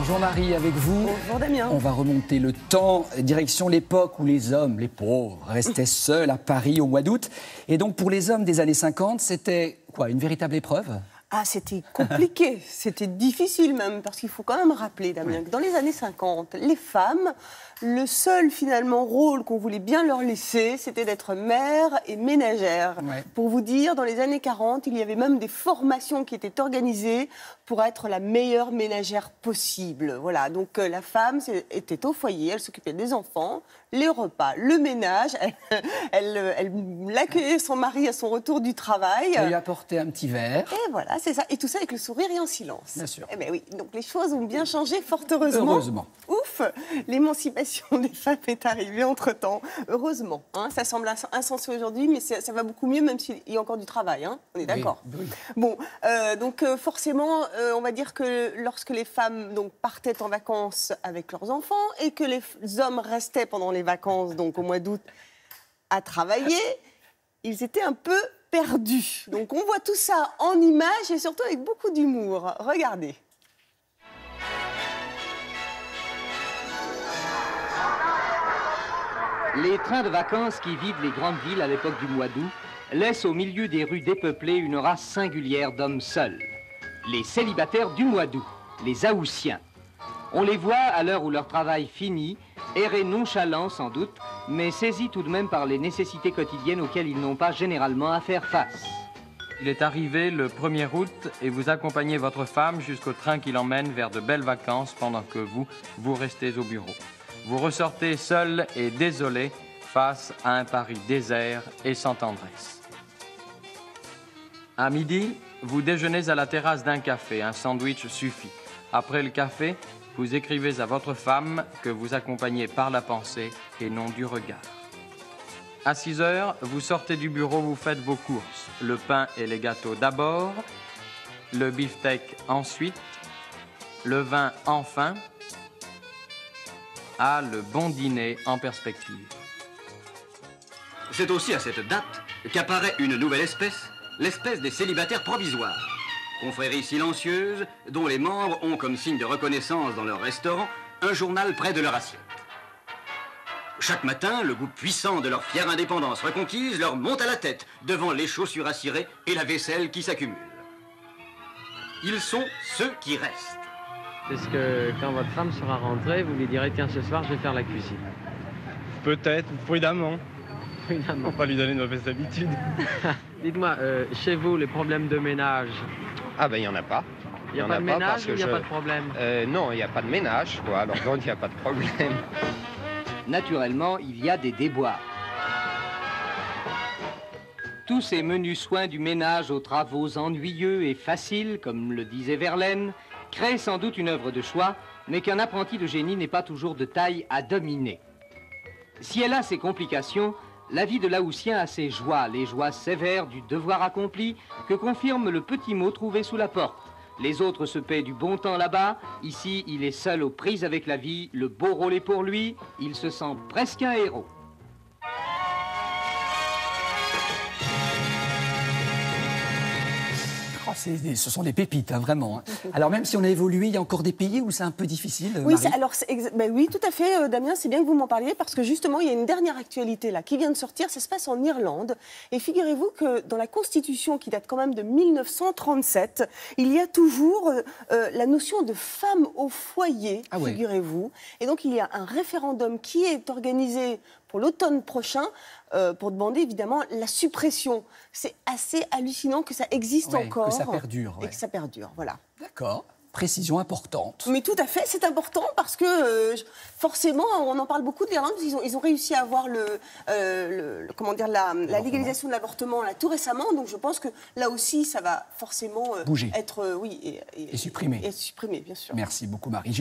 Bonjour Marie, avec vous. Bonjour Damien. On va remonter le temps, direction l'époque où les hommes, les pauvres, restaient seuls à Paris au mois d'août. Et donc pour les hommes des années 50, c'était quoi, une véritable épreuve ? Ah, c'était compliqué, c'était difficile même, parce qu'il faut quand même rappeler, Damien, que dans les années 50, les femmes, le seul finalement rôle qu'on voulait bien leur laisser, c'était d'être mère et ménagère. Ouais. Pour vous dire, dans les années 40, il y avait même des formations qui étaient organisées pour être la meilleure ménagère possible. Voilà, donc la femme était au foyer, elle s'occupait des enfants, les repas, le ménage, elle accueillait son mari à son retour du travail. Elle lui apportait un petit verre. Et voilà, c'est ça. Et tout ça avec le sourire et en silence. Bien sûr. Eh bien oui, donc les choses ont bien changé, fort heureusement. Heureusement. Ouf, l'émancipation des femmes est arrivée entre-temps. Heureusement. Hein, ça semble insensé aujourd'hui, mais ça va beaucoup mieux, même s'il y a encore du travail. Hein, on est d'accord. Oui. Bon, donc forcément, on va dire que lorsque les femmes donc, partaient en vacances avec leurs enfants et que les hommes restaient pendant les vacances, donc au mois d'août, à travailler, ils étaient un peu perdus. Donc on voit tout ça en images et surtout avec beaucoup d'humour. Regardez. Les trains de vacances qui vident les grandes villes à l'époque du mois d'août laissent au milieu des rues dépeuplées une race singulière d'hommes seuls. Les célibataires du mois d'août, les Haussiens. On les voit, à l'heure où leur travail finit, errer nonchalants sans doute, mais saisis tout de même par les nécessités quotidiennes auxquelles ils n'ont pas généralement à faire face. Il est arrivé le 1er août et vous accompagnez votre femme jusqu'au train qui l'emmène vers de belles vacances pendant que vous restez au bureau. Vous ressortez seul et désolé face à un Paris désert et sans tendresse. À midi, vous déjeunez à la terrasse d'un café. Un sandwich suffit. Après le café, vous écrivez à votre femme que vous accompagnez par la pensée et non du regard. À 6 heures, vous sortez du bureau, vous faites vos courses. Le pain et les gâteaux d'abord, le beefsteak ensuite, le vin enfin. Ah, le bon dîner en perspective. C'est aussi à cette date qu'apparaît une nouvelle espèce, l'espèce des célibataires provisoires. Confrérie silencieuse dont les membres ont comme signe de reconnaissance dans leur restaurant un journal près de leur assiette. Chaque matin, le goût puissant de leur fière indépendance reconquise leur monte à la tête devant les chaussures à cirer et la vaisselle qui s'accumule. Ils sont ceux qui restent. Est-ce que quand votre femme sera rentrée, vous lui direz tiens ce soir je vais faire la cuisine? Peut-être, prudemment. Évidemment. Faut pas lui donner de mauvaises habitudes. Dites-moi, chez vous, les problèmes de ménage, Ah ben il n'y en a pas. il n'y a pas de ménage ou il n'y a pas de problème? Non, il n'y a pas de ménage, quoi. Alors donc il n'y a pas de problème. Naturellement, il y a des déboires. Tous ces menus soins du ménage aux travaux ennuyeux et faciles, comme le disait Verlaine, créent sans doute une œuvre de choix, mais qu'un apprenti de génie n'est pas toujours de taille à dominer. Si elle a ses complications, la vie de l'Haussien a ses joies, les joies sévères du devoir accompli, que confirme le petit mot trouvé sous la porte. Les autres se paient du bon temps là-bas, ici il est seul aux prises avec la vie, le beau rôle est pour lui, il se sent presque un héros. Oh, ce sont des pépites, hein, vraiment. Alors même si on a évolué, il y a encore des pays où c'est un peu difficile, Oui, Marie. oui, tout à fait, Damien, c'est bien que vous m'en parliez parce que justement, il y a une dernière actualité là qui vient de sortir, ça se passe en Irlande. Et figurez-vous que dans la Constitution qui date quand même de 1937, il y a toujours la notion de femme au foyer, Ah ouais. figurez-vous. Et donc, il y a un référendum qui est organisé pour l'automne prochain, pour demander évidemment la suppression. C'est assez hallucinant que ça existe encore. Que ça perdure. Et que ça perdure, voilà. D'accord. Précision importante. Mais tout à fait, c'est important parce que forcément, on en parle beaucoup de l'Irlande, ils ont réussi à avoir la légalisation de l'avortement là, tout récemment, donc je pense que là aussi, ça va forcément bouger. être Et supprimé. Et supprimé, bien sûr. Merci beaucoup, Marie.